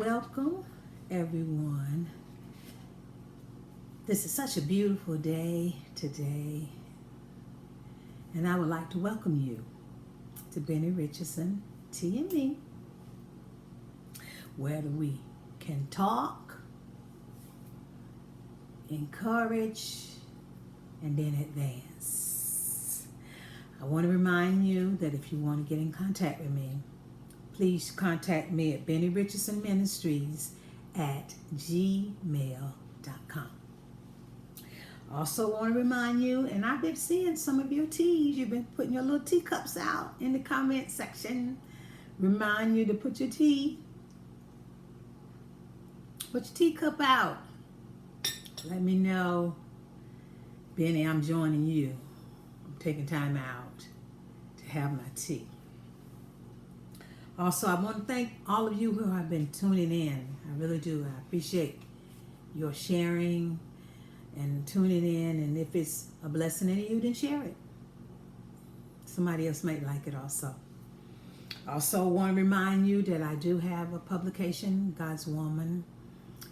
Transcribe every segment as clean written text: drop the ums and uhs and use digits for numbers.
Welcome, everyone. This is such a beautiful day today, and I would like to welcome you to Benny Richardson, T and Me, where we can talk, encourage, and then advance. I want to remind you that if you want to get in contact with me, please contact me at Benny Richardson Ministries at gmail.com. Also want to remind you, and I've been seeing some of your teas. You've been putting your little teacups out in the comment section. Remind you to put your teacup out. Let me know, Benny, I'm joining you. I'm taking time out to have my tea. Also, I want to thank all of you who have been tuning in. I really do. I appreciate your sharing and tuning in. And if it's a blessing to you, then share it. Somebody else might like it also. Also, want to remind you that I do have a publication, God's Woman,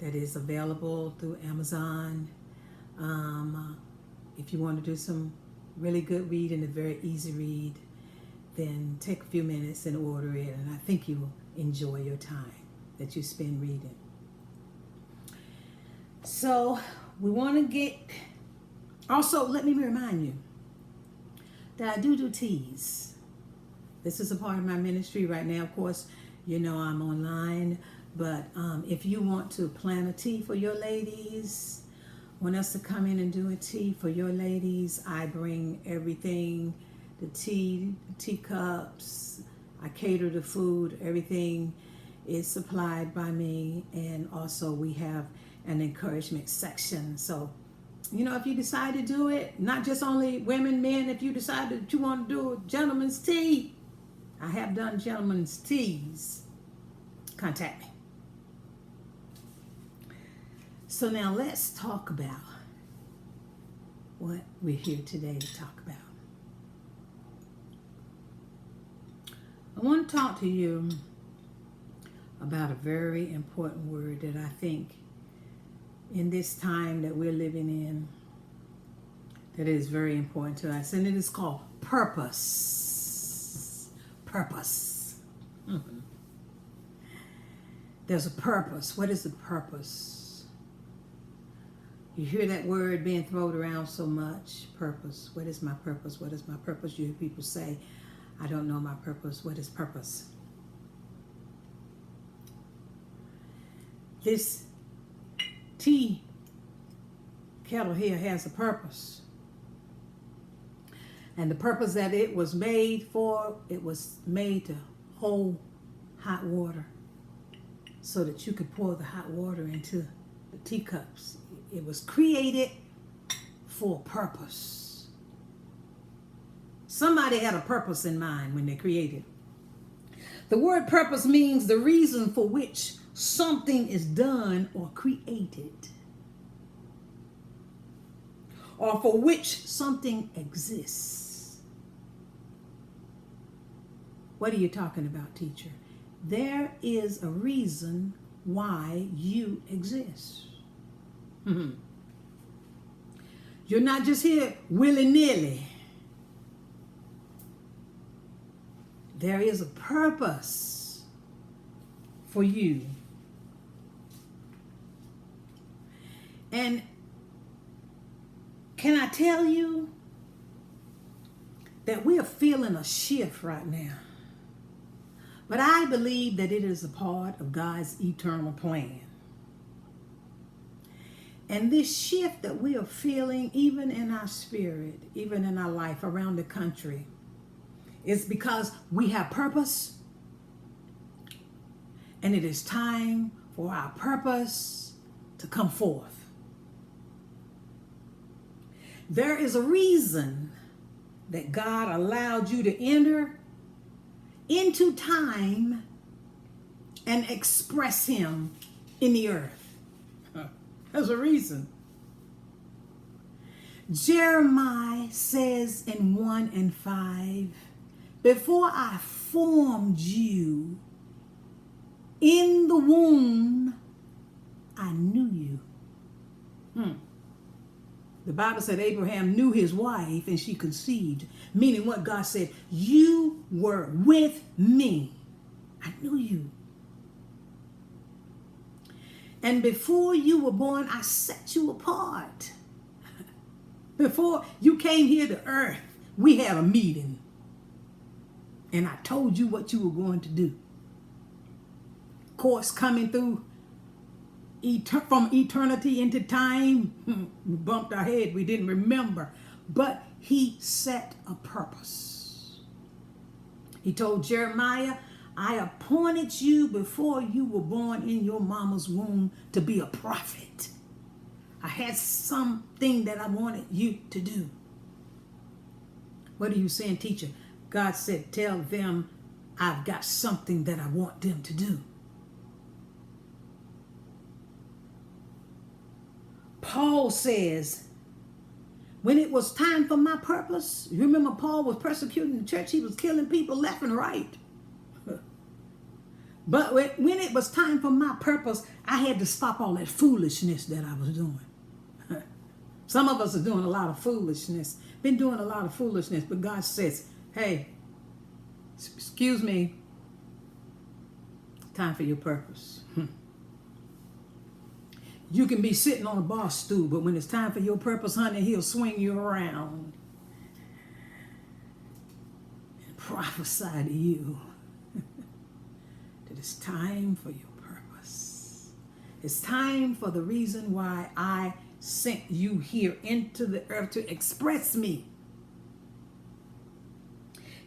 that is available through Amazon. If you want to do some really good reading, a very easy read, then take a few minutes and order it, and I think you will enjoy your time that you spend reading. So we want to get, also let me remind you that I do teas. This is a part of my ministry right now. Of course, you know I'm online, but if you want to plan a tea for your ladies, want us to come in and do a tea for your ladies, I bring everything. The tea, teacups, I cater the food, everything is supplied by me. And also we have an encouragement section. So, you know, if you decide to do it, not just only women, men, if you decide that you want to do a gentleman's tea, I have done gentlemen's teas, contact me. So now let's talk about what we're here today to talk about. I want to talk to you about a very important word that I think in this time that we're living in, that is very important to us, and it is called purpose. Purpose. Mm-hmm. There's a purpose. What is the purpose? You hear that word being thrown around so much. Purpose. What is my purpose? What is my purpose? You hear people say, I don't know my purpose. What is purpose? This tea kettle here has a purpose. And the purpose that it was made for, it was made to hold hot water so that you could pour the hot water into the teacups. It was created for a purpose. Somebody had a purpose in mind when they created. The word purpose means the reason for which something is done or created, or for which something exists. What are you talking about, teacher? There is a reason why you exist. Mm-hmm. You're not just here willy-nilly. There is a purpose for you. And can I tell you that we are feeling a shift right now? But I believe that it is a part of God's eternal plan. And this shift that we are feeling, even in our spirit, even in our life around the country, is because we have purpose, and it is time for our purpose to come forth. There is a reason that God allowed you to enter into time and express Him in the earth. There's a reason. Jeremiah says in 1:5, before I formed you In the womb, I knew you. The Bible said Abraham knew his wife and she conceived. Meaning what God said, you were with me. I knew you. And before you were born, I set you apart. Before you came here to earth, we had a meeting. And I told you what you were going to do. Of course, coming through from eternity into time, we bumped our head. We didn't remember. But he set a purpose. He told Jeremiah, I appointed you before you were born in your mama's womb to be a prophet. I had something that I wanted you to do. What are you saying, teacher? God said, tell them I've got something that I want them to do. Paul says, when it was time for my purpose, you remember Paul was persecuting the church. He was killing people left and right. But when it was time for my purpose, I had to stop all that foolishness that I was doing. Some of us are doing a lot of foolishness. Been doing a lot of foolishness. But God says, hey, excuse me. Time for your purpose. You can be sitting on a bar stool, but when it's time for your purpose, honey, he'll swing you around and prophesy to you that it's time for your purpose. It's time for the reason why I sent you here into the earth to express me.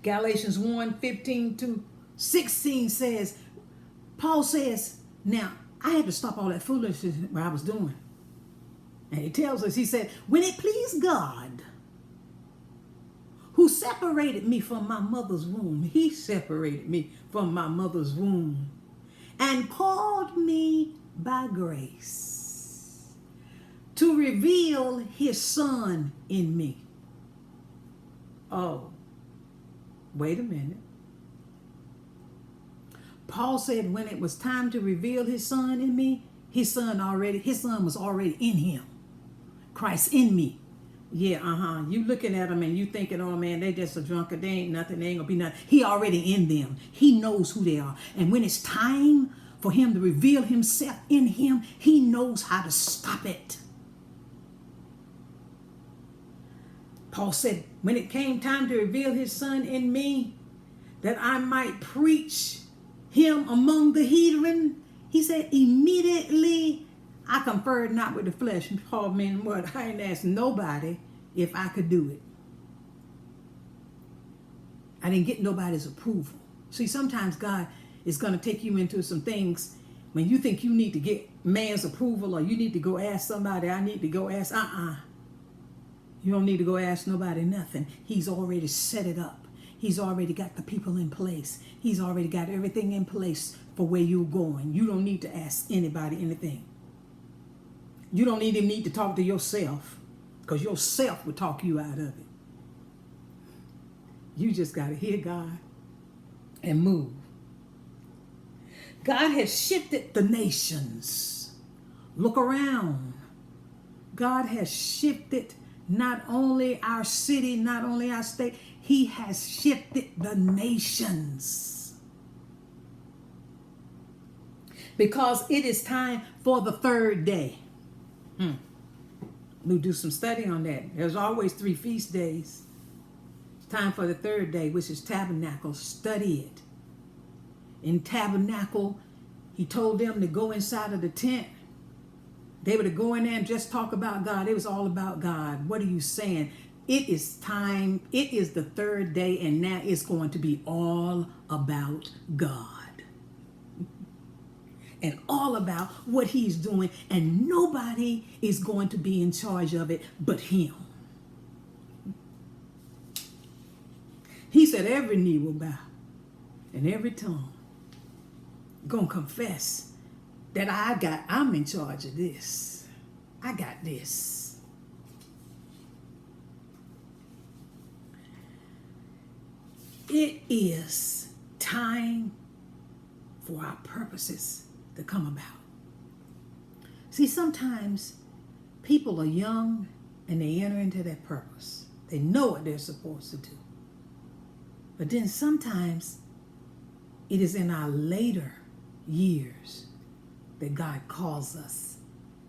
Galatians 1:15-16 says, Paul says, now, I had to stop all that foolishness what I was doing. And he tells us, he said, when it pleased God, who separated me from my mother's womb, he separated me from my mother's womb and called me by grace to reveal his son in me. Oh, wait a minute. Paul said when it was time to reveal his son in me, his son was already in him. Christ in me. Yeah, You looking at them and you thinking, oh man, they just a drunkard. They ain't nothing. They ain't gonna be nothing. He already in them. He knows who they are. And when it's time for him to reveal himself in him, he knows how to stop it. Paul said, when it came time to reveal his son in me, that I might preach him among the heathen, he said, immediately I conferred not with the flesh. Paul meant what? I didn't ask nobody if I could do it. I didn't get nobody's approval. See, sometimes God is going to take you into some things when you think you need to get man's approval or you need to go ask somebody, I need to go ask, You don't need to go ask nobody nothing. He's already set it up. He's already got the people in place. He's already got everything in place for where you're going. You don't need to ask anybody anything. You don't even need to talk to yourself because yourself will talk you out of it. You just got to hear God and move. God has shifted the nations. Look around. God has shifted not only our city, not only our state, he has shifted the nations. Because it is time for the third day. We'll do some study on that. There's always 3 feast days. It's time for the third day, which is tabernacle. Study it. In tabernacle, he told them to go inside of the tent. They were to go in there and just talk about God. It was all about God. What are you saying? It is time. It is the third day, and now it's going to be all about God. And all about what he's doing, and nobody is going to be in charge of it but him. He said every knee will bow and every tongue gonna confess that I'm in charge of this. I got this. It is time for our purposes to come about. See, sometimes people are young and they enter into their purpose. They know what they're supposed to do. But then sometimes it is in our later years that God calls us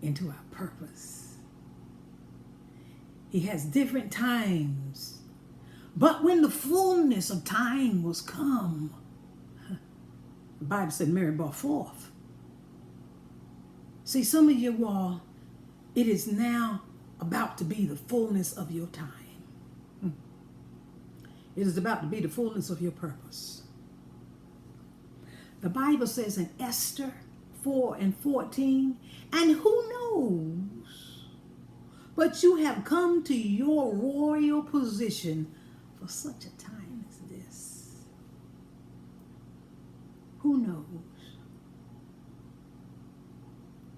into our purpose. He has different times. But when the fullness of time was come, the Bible said Mary brought forth. See, some of you all, it is now about to be the fullness of your time. It is about to be the fullness of your purpose. The Bible says in Esther 4:14, and who knows, but you have come to your royal position for such a time as this. Who knows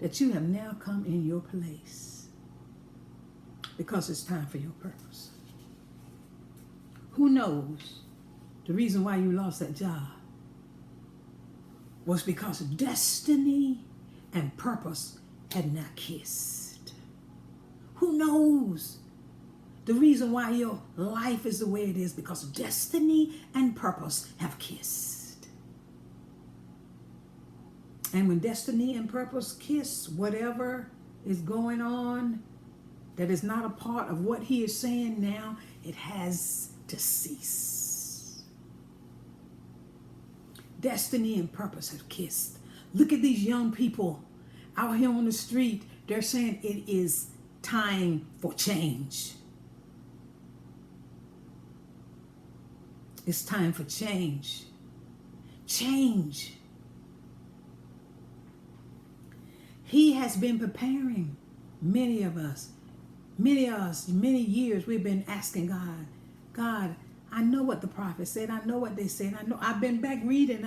that you have now come in your place because it's time for your purpose. Who knows the reason why you lost that job was because destiny and purpose had not kissed. Who knows the reason why your life is the way it is because destiny and purpose have kissed. And when destiny and purpose kiss, whatever is going on that is not a part of what he is saying now, it has to cease. Destiny and purpose have kissed. Look at these young people out here on the street. They're saying it is time for change. It's time for change. Change. He has been preparing many of us, many years we've been asking God, I know what the prophet said. I know what they said. I know I've been reading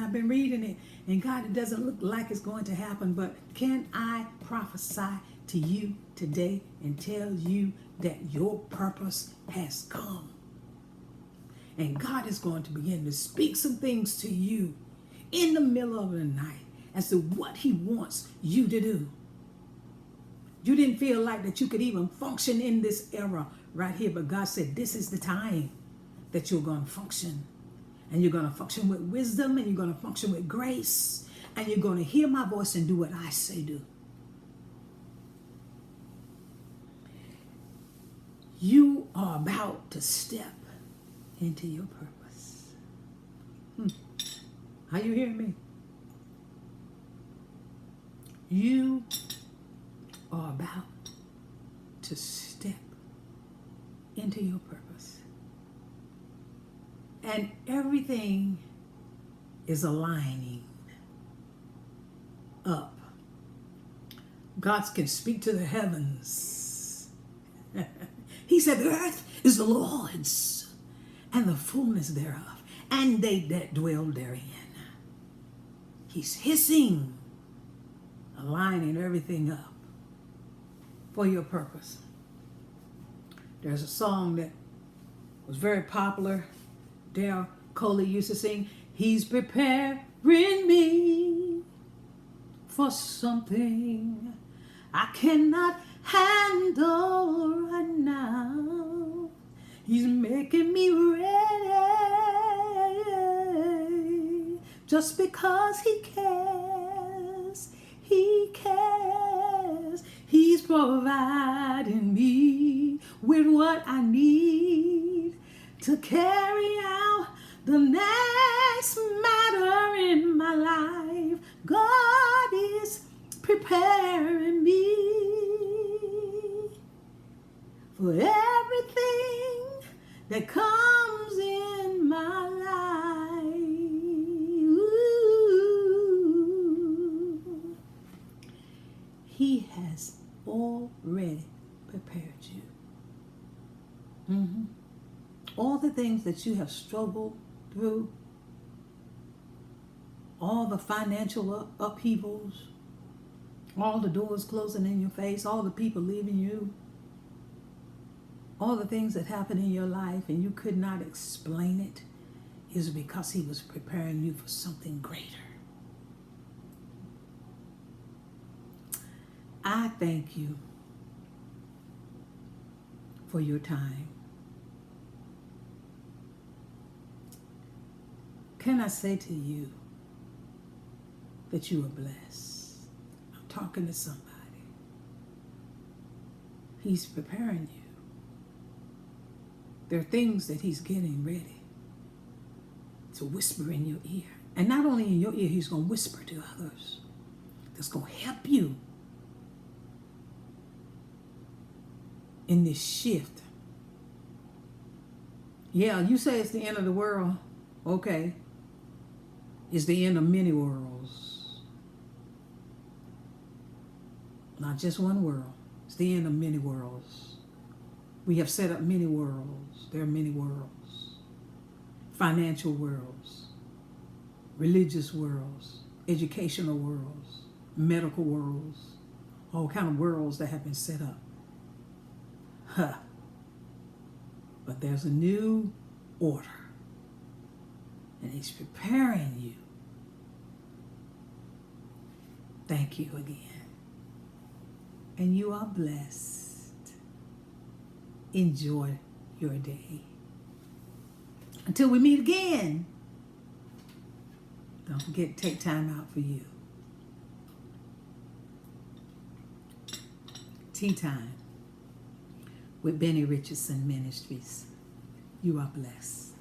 it. And God, it doesn't look like it's going to happen, but can I prophesy to you today and tell you that your purpose has come? And God is going to begin to speak some things to you in the middle of the night as to what he wants you to do. You didn't feel like that you could even function in this era right here, but God said this is the time that you're going to function. And you're going to function with wisdom, and you're going to function with grace, and you're going to hear my voice and do what I say do. You are about to step into your purpose. Are you hearing me? You are about to step into your purpose. And everything is aligning up. God can speak to the heavens. He said, the earth is the Lord's and the fullness thereof, and they that dwell therein. He's hissing, aligning everything up for your purpose. There's a song that was very popular. Dale Coley used to sing, he's preparing me for something I cannot handle right now. He's making me ready just because he cares. He cares. He's providing me with what I need to carry out the next matter in my life. God is preparing me for everything that comes in my life. Ooh. He has already prepared you. All the things that you have struggled through, all the financial upheavals, all the doors closing in your face, all the people leaving you, all the things that happened in your life and you could not explain it, is because he was preparing you for something greater. I thank you for your time. Can I say to you that you are blessed? I'm talking to somebody. He's preparing you. There are things that he's getting ready to whisper in your ear. And not only in your ear, he's going to whisper to others. That's going to help you in this shift. Yeah, you say it's the end of the world. Okay. It's the end of many worlds. Not just one world. It's the end of many worlds. We have set up many worlds. There are many worlds. Financial worlds. Religious worlds. Educational worlds. Medical worlds. All kind of worlds that have been set up. Huh. But there's a new order. And he's preparing you. Thank you again. And you are blessed. Enjoy your day. Until we meet again, don't forget to take time out for you. Tea Time with Benny Richardson Ministries. You are blessed.